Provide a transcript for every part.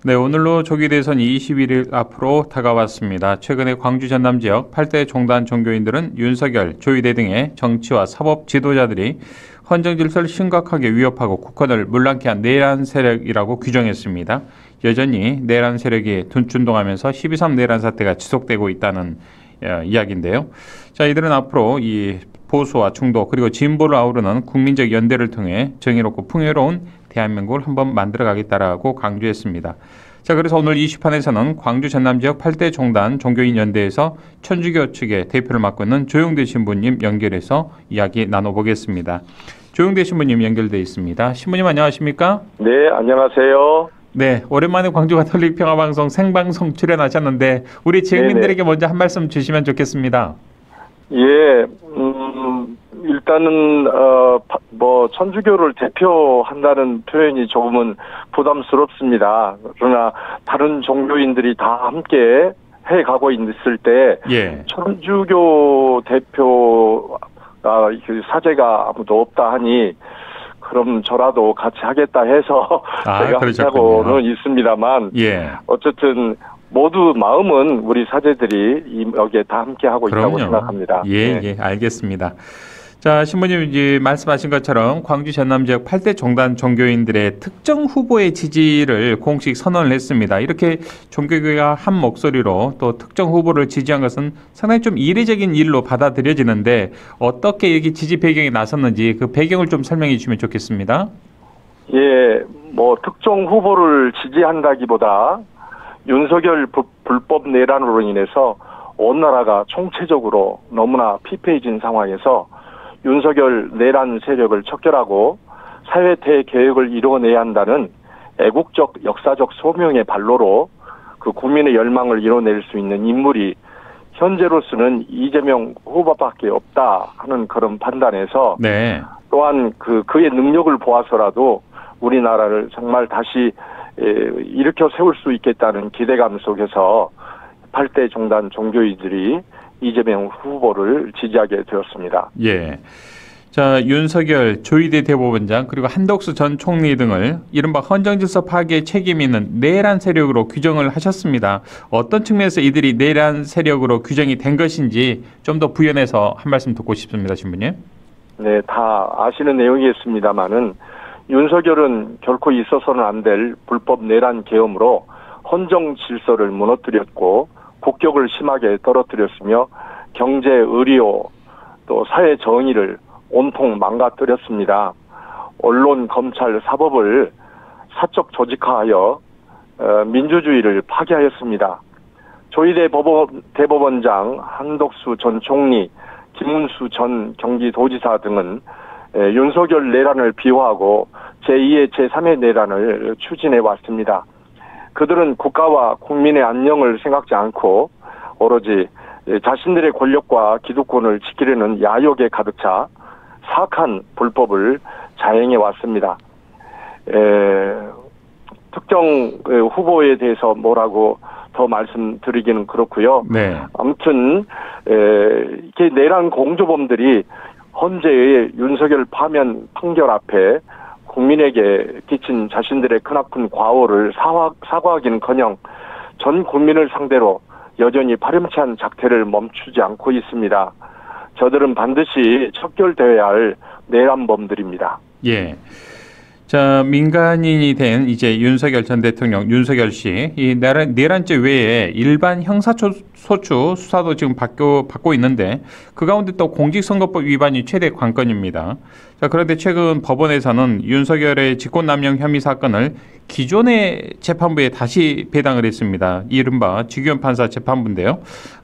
네, 오늘로 조기 대선 21일 앞으로 다가왔습니다. 최근에 광주 전남 지역 8대 종단 종교인들은 윤석열, 조희대 등의 정치와 사법 지도자들이 헌정 질서를 심각하게 위협하고 국헌을 문란케 한 내란 세력이라고 규정했습니다. 여전히 내란 세력이 준동하면서 12.3 내란 사태가 지속되고 있다는 이야기인데요. 자, 이들은 앞으로 이 보수와 중도 그리고 진보를 아우르는 국민적 연대를 통해 정의롭고 풍요로운 대한민국을 한번 만들어가겠다라고 강조했습니다. 자, 그래서 오늘 이 시판에서는 광주 전남 지역 8대 종단 종교인 연대에서 천주교 측의 대표를 맡고 있는 조용대 신부님 연결해서 이야기 나눠보겠습니다. 조용대 신부님 연결돼 있습니다. 신부님 안녕하십니까? 네, 안녕하세요. 네, 오랜만에 광주 가톨릭 평화방송 생방송 출연하셨는데 우리 지역민들에게 먼저 한 말씀 주시면 좋겠습니다. 예, 일단은 천주교를 대표한다는 표현이 조금은 부담스럽습니다. 그러나 다른 종교인들이 다 함께 해가고 있을 때 천주교 대표 사제가 아무도 없다 하니 그럼 저라도 같이 하겠다 해서 제가 하고는 있습니다만 어쨌든 모두 마음은 우리 사제들이 여기에 다 함께 하고 있다고 생각합니다. 예, 알겠습니다. 자, 신부님 이제 말씀하신 것처럼 광주 전남 지역 8대 종단 종교인들의 특정 후보의 지지를 공식 선언을 했습니다. 이렇게 종교계가 한 목소리로 또 특정 후보를 지지한 것은 상당히 좀 이례적인 일로 받아들여지는데 어떻게 여기 지지 배경에 나섰는지 그 배경을 좀 설명해 주시면 좋겠습니다. 예, 특정 후보를 지지한다기보다 윤석열 불법 내란으로 인해서 온 나라가 총체적으로 너무나 피폐해진 상황에서 윤석열 내란 세력을 척결하고 사회태의 계획을 이루어내야 한다는 애국적 역사적 소명의 발로로 그 국민의 열망을 이뤄낼 수 있는 인물이 현재로서는 이재명 후보밖에 없다 하는 그런 판단에서 또한 그의 능력을 보아서라도 우리나라를 정말 다시 일으켜 세울 수 있겠다는 기대감 속에서 8대 종단 종교인들이 이재명 후보를 지지하게 되었습니다. 예. 자, 윤석열, 조희대 대법원장 그리고 한덕수 전 총리 등을 이른바 헌정질서 파괴에 책임 있는 내란 세력으로 규정을 하셨습니다. 어떤 측면에서 이들이 내란 세력으로 규정이 된 것인지 좀 더 부연해서 한 말씀 듣고 싶습니다, 신부님. 네, 다 아시는 내용이겠습니다만은 윤석열은 결코 있어서는 안 될 불법 내란 계엄으로 헌정 질서를 무너뜨렸고 국격을 심하게 떨어뜨렸으며 경제, 의료, 또 사회 정의를 온통 망가뜨렸습니다. 언론, 검찰, 사법을 사적 조직화하여 민주주의를 파괴하였습니다. 조희대 대법원장, 한덕수 전 총리, 김문수 전 경기도지사 등은 윤석열 내란을 비호하고 제2의 제3의 내란을 추진해 왔습니다. 그들은 국가와 국민의 안녕을 생각지 않고 오로지 자신들의 권력과 기득권을 지키려는 야욕에 가득 차 사악한 불법을 자행해 왔습니다. 특정 후보에 대해서 뭐라고 더 말씀드리기는 그렇고요. 아무튼 이렇게 내란 공조범들이 헌재의 윤석열 파면 판결 앞에 국민에게 끼친 자신들의 크나큰 과오를 사과하기는커녕 전 국민을 상대로 여전히 파렴치한 작태를 멈추지 않고 있습니다. 저들은 반드시 척결되어야 할 내란범들입니다. 예. 자, 민간인이 된 이제 윤석열 전 대통령, 윤석열 씨, 이 내란죄 외에 일반 형사소추 수사도 지금 받고 있는데 그 가운데 또 공직선거법 위반이 최대 관건입니다. 자, 그런데 최근 법원에서는 윤석열의 직권남용 혐의 사건을 기존의 재판부에 다시 배당을 했습니다. 이른바 지규현 판사 재판부인데요.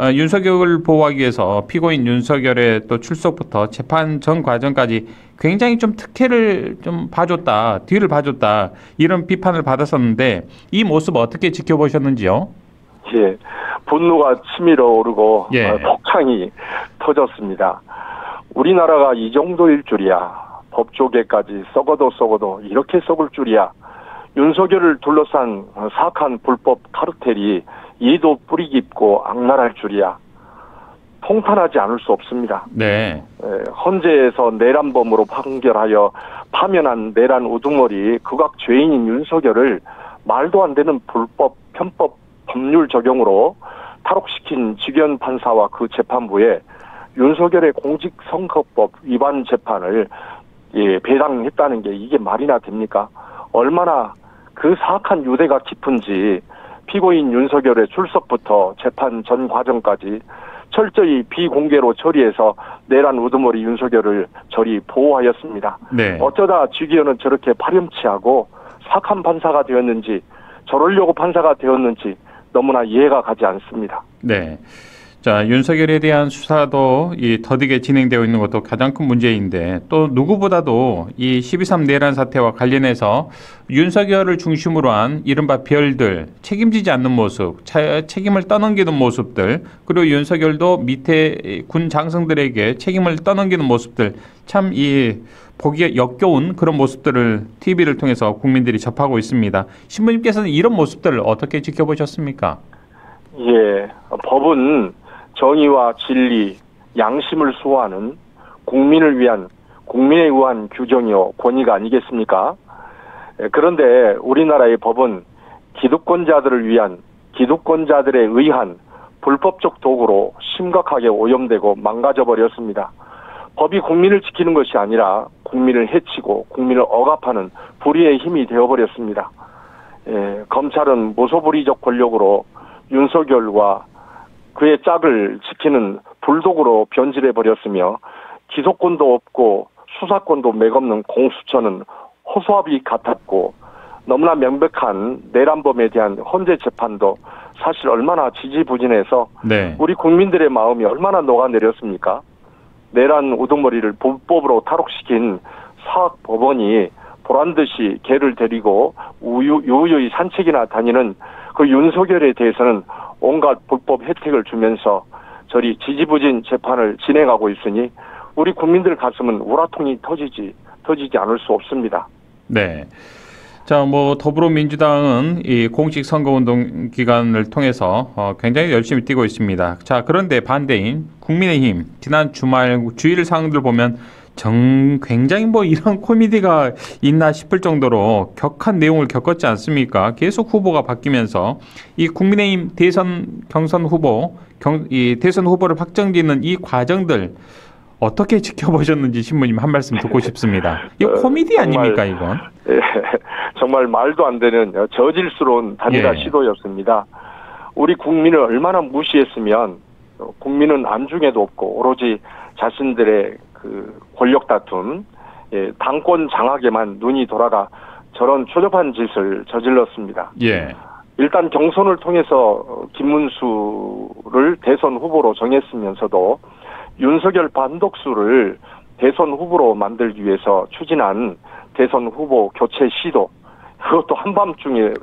윤석열을 보호하기 위해서 피고인 윤석열의 또 출석부터 재판 전 과정까지 굉장히 좀 특혜를 좀 봐줬다, 뒤를 봐줬다 이런 비판을 받았었는데 이 모습 어떻게 지켜보셨는지요? 예, 분노가 치밀어 오르고 폭탄이 터졌습니다. 우리나라가 이 정도일 줄이야. 법조계까지 썩어도 이렇게 썩을 줄이야. 윤석열을 둘러싼 사악한 불법 카르텔이 이도 뿌리 깊고 악랄할 줄이야. 통탄하지 않을 수 없습니다. 헌재에서 내란범으로 판결하여 파면한 내란 우두머리 극악 죄인인 윤석열을 말도 안 되는 불법, 편법 법률 적용으로 탈옥시킨 직원 판사와 그 재판부에 윤석열의 공직선거법 위반 재판을 배당했다는 게 이게 말이나 됩니까? 얼마나 그 사악한 유대가 깊은지 피고인 윤석열의 출석부터 재판 전 과정까지 철저히 비공개로 처리해서 내란 우두머리 윤석열을 저리 보호하였습니다. 네. 어쩌다 주기현은 저렇게 파렴치하고 사악한 판사가 되었는지 저러려고 판사가 되었는지 너무나 이해가 가지 않습니다. 네. 자, 윤석열에 대한 수사도 더디게 진행되고 있는 것도 가장 큰 문제인데 또 누구보다도 이 12.3 내란 사태와 관련해서 윤석열을 중심으로 한 이른바 별들, 책임지지 않는 모습, 책임을 떠넘기는 모습들, 그리고 윤석열도 밑에 군 장성들에게 책임을 떠넘기는 모습들, 참 보기에 역겨운 그런 모습들을 TV를 통해서 국민들이 접하고 있습니다. 신부님께서는 이런 모습들을 어떻게 지켜보셨습니까? 예, 법은 정의와 진리, 양심을 수호하는 국민을 위한 국민에 의한 규정이요 권위가 아니겠습니까? 그런데 우리나라의 법은 기득권자들을 위한 기득권자들에 의한 불법적 도구로 심각하게 오염되고 망가져 버렸습니다. 법이 국민을 지키는 것이 아니라 국민을 해치고 국민을 억압하는 불의의 힘이 되어버렸습니다. 검찰은 무소불위적 권력으로 윤석열과 그의 짝을 지키는 불독으로 변질해버렸으며 기소권도 없고 수사권도 맥없는 공수처는 호소합이 같았고 너무나 명백한 내란범에 대한 헌재 재판도 사실 얼마나 지지부진해서 네. 우리 국민들의 마음이 얼마나 녹아내렸습니까? 내란 우두머리를 불법으로 탈옥시킨 사학법원이 보란듯이 개를 데리고 유유히 산책이나 다니는 그 윤석열에 대해서는 온갖 불법 혜택을 주면서 저리 지지부진 재판을 진행하고 있으니 우리 국민들 가슴은 우라통이 터지지 않을 수 없습니다. 네. 자, 더불어민주당은 이 공식 선거운동 기간을 통해서 굉장히 열심히 뛰고 있습니다. 자, 그런데 반대인 국민의힘 지난 주일 상황들 보면 굉장히 이런 코미디가 있나 싶을 정도로 격한 내용을 겪었지 않습니까? 계속 후보가 바뀌면서 이 국민의힘 대선 후보를 확정짓는 이 과정들 어떻게 지켜보셨는지 신부님 한 말씀 듣고 싶습니다. 이거 코미디 아닙니까, 이건? 예, 정말 말도 안 되는 저질스러운 단일화 시도였습니다. 우리 국민을 얼마나 무시했으면 국민은 안중에도 없고 오로지 자신들의 그 권력 다툼, 당권 장악에만 눈이 돌아가 저런 초접한 짓을 저질렀습니다. 예. 일단 경선을 통해서 김문수를 대선 후보로 정했으면서도 윤석열 반독수를 대선 후보로 만들기 위해서 추진한 대선 후보 교체 시도, 그것도 한밤중에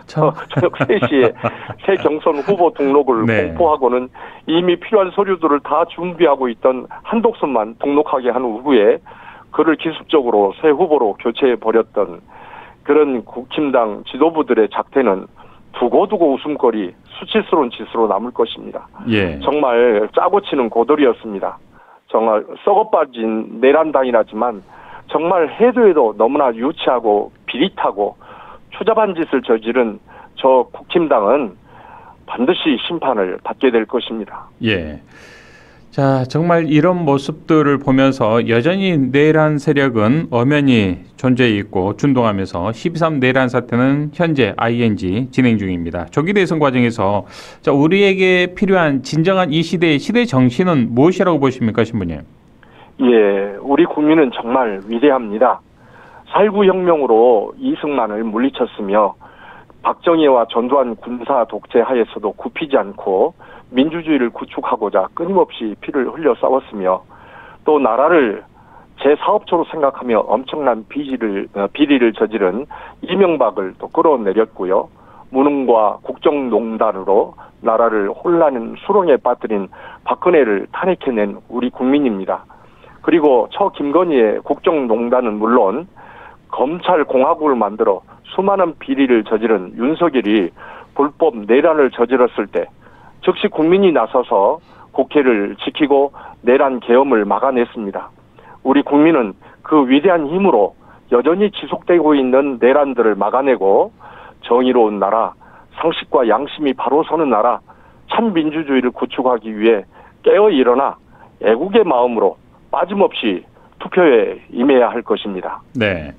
저녁 3시에 새 경선 후보 등록을 공포하고는 이미 필요한 서류들을 다 준비하고 있던 한독수만 등록하게 한 후에 그를 기습적으로 새 후보로 교체해버렸던 그런 국힘당 지도부들의 작태는 두고두고 웃음거리, 수치스러운 짓으로 남을 것입니다. 예. 정말 짜고 치는 고돌이었습니다. 정말 썩어빠진 내란당이라지만 정말 해도 너무나 유치하고 비릿하고 추잡한 짓을 저지른 저 국힘당은 반드시 심판을 받게 될 것입니다. 예. 자, 정말 이런 모습들을 보면서 여전히 내란 세력은 엄연히 존재해 있고 준동하면서 12.3 내란 사태는 현재 ING 진행 중입니다. 조기 대선 과정에서 우리에게 필요한 진정한 이 시대의 시대 정신은 무엇이라고 보십니까, 신부님? 예, 우리 국민은 정말 위대합니다. 4.19 혁명으로 이승만을 물리쳤으며 박정희와 전두환 군사 독재 하에서도 굽히지 않고 민주주의를 구축하고자 끊임없이 피를 흘려 싸웠으며 또 나라를 제4업초로 생각하며 엄청난 비리를 저지른 이명박을 또 끌어내렸고요. 무능과 국정농단으로 나라를 혼란 수렁에 빠뜨린 박근혜를 탄핵해낸 우리 국민입니다. 그리고 김건희의 국정농단은 물론 검찰 공화국을 만들어 수많은 비리를 저지른 윤석열이 불법 내란을 저질렀을 때 즉시 국민이 나서서 국회를 지키고 내란 계엄을 막아냈습니다. 우리 국민은 그 위대한 힘으로 여전히 지속되고 있는 내란들을 막아내고 정의로운 나라, 상식과 양심이 바로 서는 나라, 참 민주주의를 구축하기 위해 깨어 일어나 애국의 마음으로 빠짐없이 투표에 임해야 할 것입니다. 네.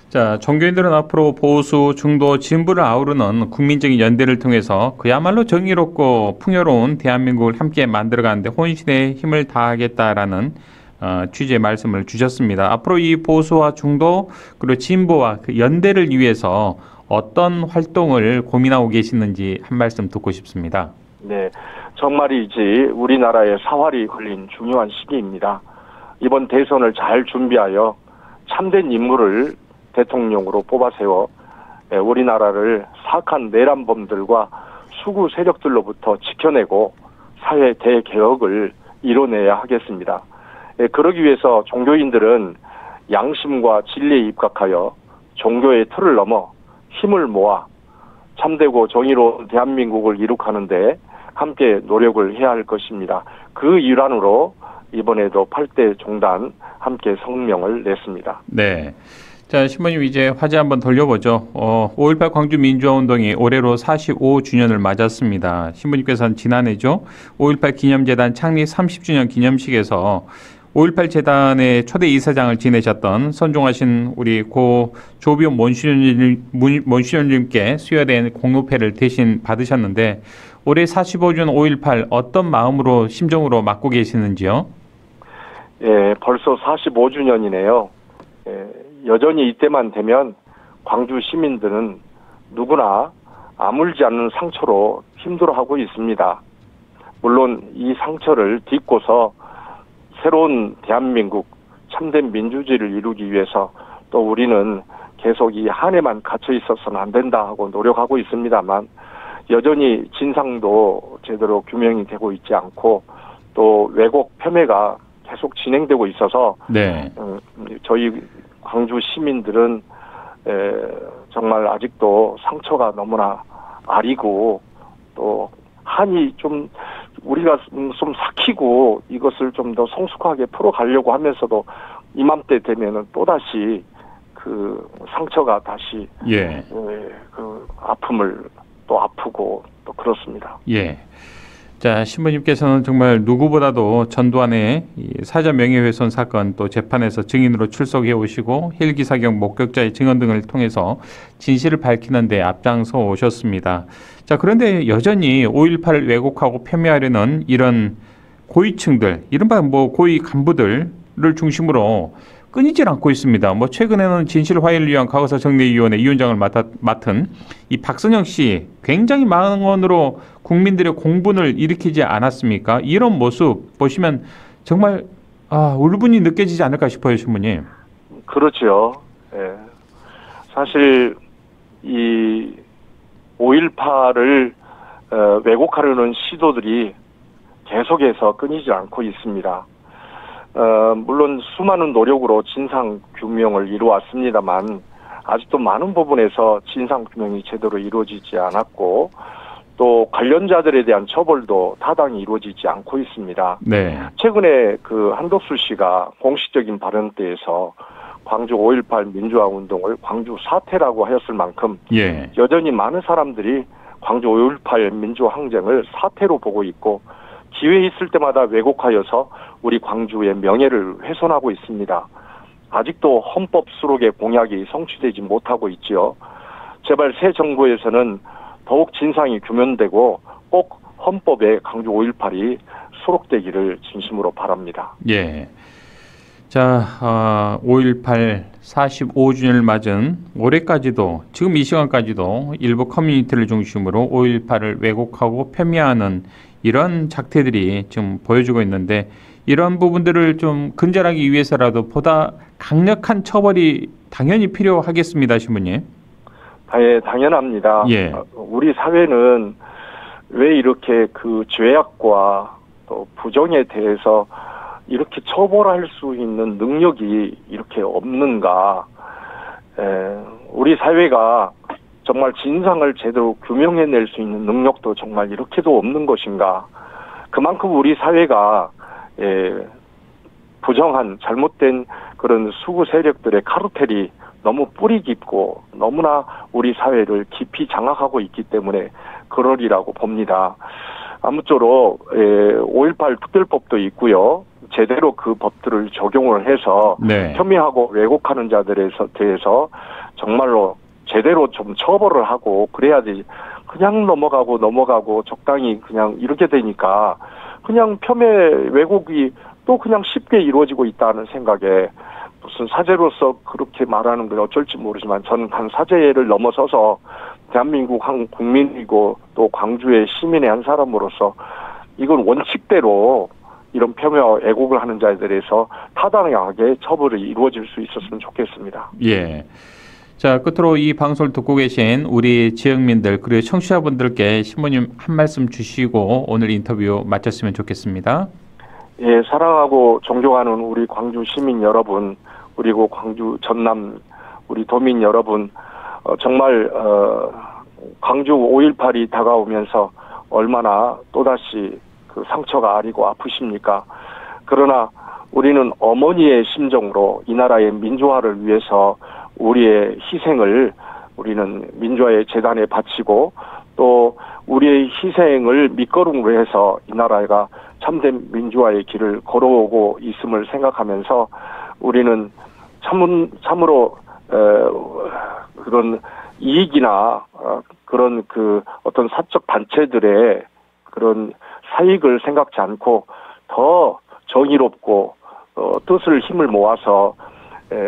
자, 종교인들은 앞으로 보수, 중도, 진보를 아우르는 국민적인 연대를 통해서 그야말로 정의롭고 풍요로운 대한민국을 함께 만들어가는데 혼신의 힘을 다하겠다라는 취지의 말씀을 주셨습니다. 앞으로 이 보수와 중도 그리고 진보와 그 연대를 위해서 어떤 활동을 고민하고 계시는지 한 말씀 듣고 싶습니다. 네, 정말이지 우리나라의 사활이 걸린 중요한 시기입니다. 이번 대선을 잘 준비하여 참된 인물을 대통령으로 뽑아 세워 우리나라를 사악한 내란범들과 수구 세력들로부터 지켜내고 사회 대개혁을 이뤄내야 하겠습니다. 그러기 위해서 종교인들은 양심과 진리에 입각하여 종교의 틀을 넘어 힘을 모아 참되고 정의로운 대한민국을 이룩하는데 함께 노력을 해야 할 것입니다. 그 일환으로 이번에도 8대 종단 함께 성명을 냈습니다. 네. 자, 신부님 이제 화제 한번 돌려보죠. 5.18 광주민주화운동이 올해로 45주년을 맞았습니다. 신부님께서는 지난해죠. 5.18 기념재단 창립 30주년 기념식에서 5.18 재단의 초대 이사장을 지내셨던 선종하신 우리 고 조비온 몬시년님께 수여된 공로패를 대신 받으셨는데 올해 45주년 5.18 어떤 마음으로 심정으로 맞고 계시는지요? 예, 벌써 45주년이네요. 예, 여전히 이때만 되면 광주 시민들은 누구나 아물지 않는 상처로 힘들어하고 있습니다. 물론 이 상처를 딛고서 새로운 대한민국 참된 민주주의를 이루기 위해서 또 우리는 계속 이 한 해만 갇혀 있어서는 안 된다 하고 노력하고 있습니다만 여전히 진상도 제대로 규명이 되고 있지 않고 또 왜곡 폄훼가 계속 진행되고 있어서 네. 저희 광주 시민들은 정말 아직도 상처가 너무나 아리고 또 한이 좀 우리가 좀 삭히고 이것을 좀 더 성숙하게 풀어가려고 하면서도 이맘때 되면은 또다시 그 상처가 다시 예. 그 아픔을 또 아프고 또 그렇습니다. 예. 자, 신부님께서는 정말 누구보다도 전두환의 사자 명예훼손 사건 또 재판에서 증인으로 출석해 오시고 헬기 사격 목격자의 증언 등을 통해서 진실을 밝히는 데 앞장서 오셨습니다. 자, 그런데 여전히 5.18을 왜곡하고 폄훼하려는 이런 고위층들, 이른바 고위 간부들을 중심으로 끊이질 않고 있습니다. 최근에는 진실 화해를 위한 과거사 정례위원회 위원장을 맡은 이 박선영 씨 굉장히 망언으로 국민들의 공분을 일으키지 않았습니까? 이런 모습 보시면 정말 울분이 느껴지지 않을까 싶어요, 신부님. 그렇죠. 예. 사실 이 5.18을 왜곡하려는 시도들이 계속해서 끊이지 않고 있습니다. 물론 수많은 노력으로 진상 규명을 이루었습니다만 아직도 많은 부분에서 진상 규명이 제대로 이루어지지 않았고 또 관련자들에 대한 처벌도 타당히 이루어지지 않고 있습니다. 네. 최근에 그 한덕수 씨가 공식적인 발언 때에서 광주 5.18 민주화 운동을 광주 사태라고 하였을 만큼 예. 여전히 많은 사람들이 광주 5.18 민주화 항쟁을 사태로 보고 있고 기회 있을 때마다 왜곡하여서 우리 광주의 명예를 훼손하고 있습니다. 아직도 헌법 수록의 공약이 성취되지 못하고 있지요. 제발 새 정부에서는 더욱 진상이 규명되고 꼭 헌법에 광주 5.18이 수록되기를 진심으로 바랍니다. 예. 자, 5.18 45주년을 맞은 올해까지도 지금 이 시간까지도 일부 커뮤니티를 중심으로 5.18을 왜곡하고 폄훼하는 이런 작태들이 지금 보여주고 있는데 이런 부분들을 좀 근절하기 위해서라도 보다 강력한 처벌이 당연히 필요하겠습니다, 신부님. 예, 당연합니다. 예. 우리 사회는 왜 이렇게 그 죄악과 또 부정에 대해서 이렇게 처벌할 수 있는 능력이 이렇게 없는가? 우리 사회가 정말 진상을 제대로 규명해낼 수 있는 능력도 정말 이렇게도 없는 것인가? 그만큼 우리 사회가 부정한 잘못된 그런 수구 세력들의 카르텔이 너무 뿌리 깊고 너무나 우리 사회를 깊이 장악하고 있기 때문에 그러리라고 봅니다. 아무쪼록 5.18 특별법도 있고요. 제대로 그 법들을 적용을 해서 네. 혐의하고 왜곡하는 자들에 대해서 정말로 제대로 좀 처벌을 하고 그래야지 그냥 넘어가고 적당히 그냥 이렇게 되니까 그냥 폄훼 왜곡이 또 그냥 쉽게 이루어지고 있다는 생각에 무슨 사제로서 그렇게 말하는 건 어쩔지 모르지만 저는 한 사제를 넘어서서 대한민국 한 국민이고 또 광주의 시민의 한 사람으로서 이건 원칙대로 이런 폄훼 왜곡을 하는 자에 대해서 타당하게 처벌이 이루어질 수 있었으면 좋겠습니다. 예. 자, 끝으로 이 방송을 듣고 계신 우리 지역민들 그리고 청취자분들께 신부님 한 말씀 주시고 오늘 인터뷰 마쳤으면 좋겠습니다. 예, 사랑하고 존경하는 우리 광주 시민 여러분, 그리고 광주 전남 우리 도민 여러분, 정말 광주 5.18이 다가오면서 얼마나 또다시 그 상처가 아리고 아프십니까? 그러나 우리는 어머니의 심정으로 이 나라의 민주화를 위해서 우리의 희생을 우리는 민주화의 재단에 바치고 또 우리의 희생을 밑거름으로 해서 이 나라가 참된 민주화의 길을 걸어오고 있음을 생각하면서 우리는 참으로 그런 이익이나 그런 그 어떤 사적 단체들의 그런 사익을 생각지 않고 더 정의롭고 뜻을 힘을 모아서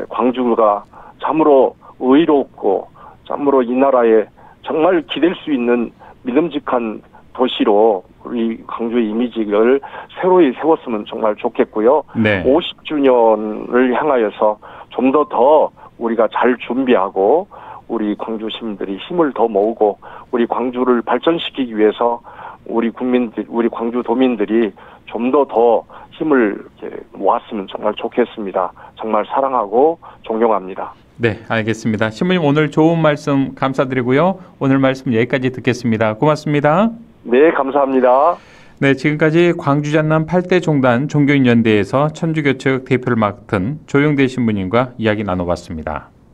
광주가 참으로 의롭고 참으로 이 나라에 정말 기댈 수 있는 믿음직한 도시로 우리 광주의 이미지를 새로이 세웠으면 정말 좋겠고요. 네. 50주년을 향하여서 좀 더 우리가 잘 준비하고 우리 광주 시민들이 힘을 더 모으고 우리 광주를 발전시키기 위해서 우리 국민들, 우리 광주 도민들이 좀 더 힘을 이렇게 모았으면 정말 좋겠습니다. 정말 사랑하고 존경합니다. 네, 알겠습니다. 신부님 오늘 좋은 말씀 감사드리고요. 오늘 말씀 여기까지 듣겠습니다. 고맙습니다. 네, 감사합니다. 네, 지금까지 광주 전남 8대 종단 종교인연대에서 천주교측 대표를 맡은 조영대 신부님과 이야기 나눠봤습니다.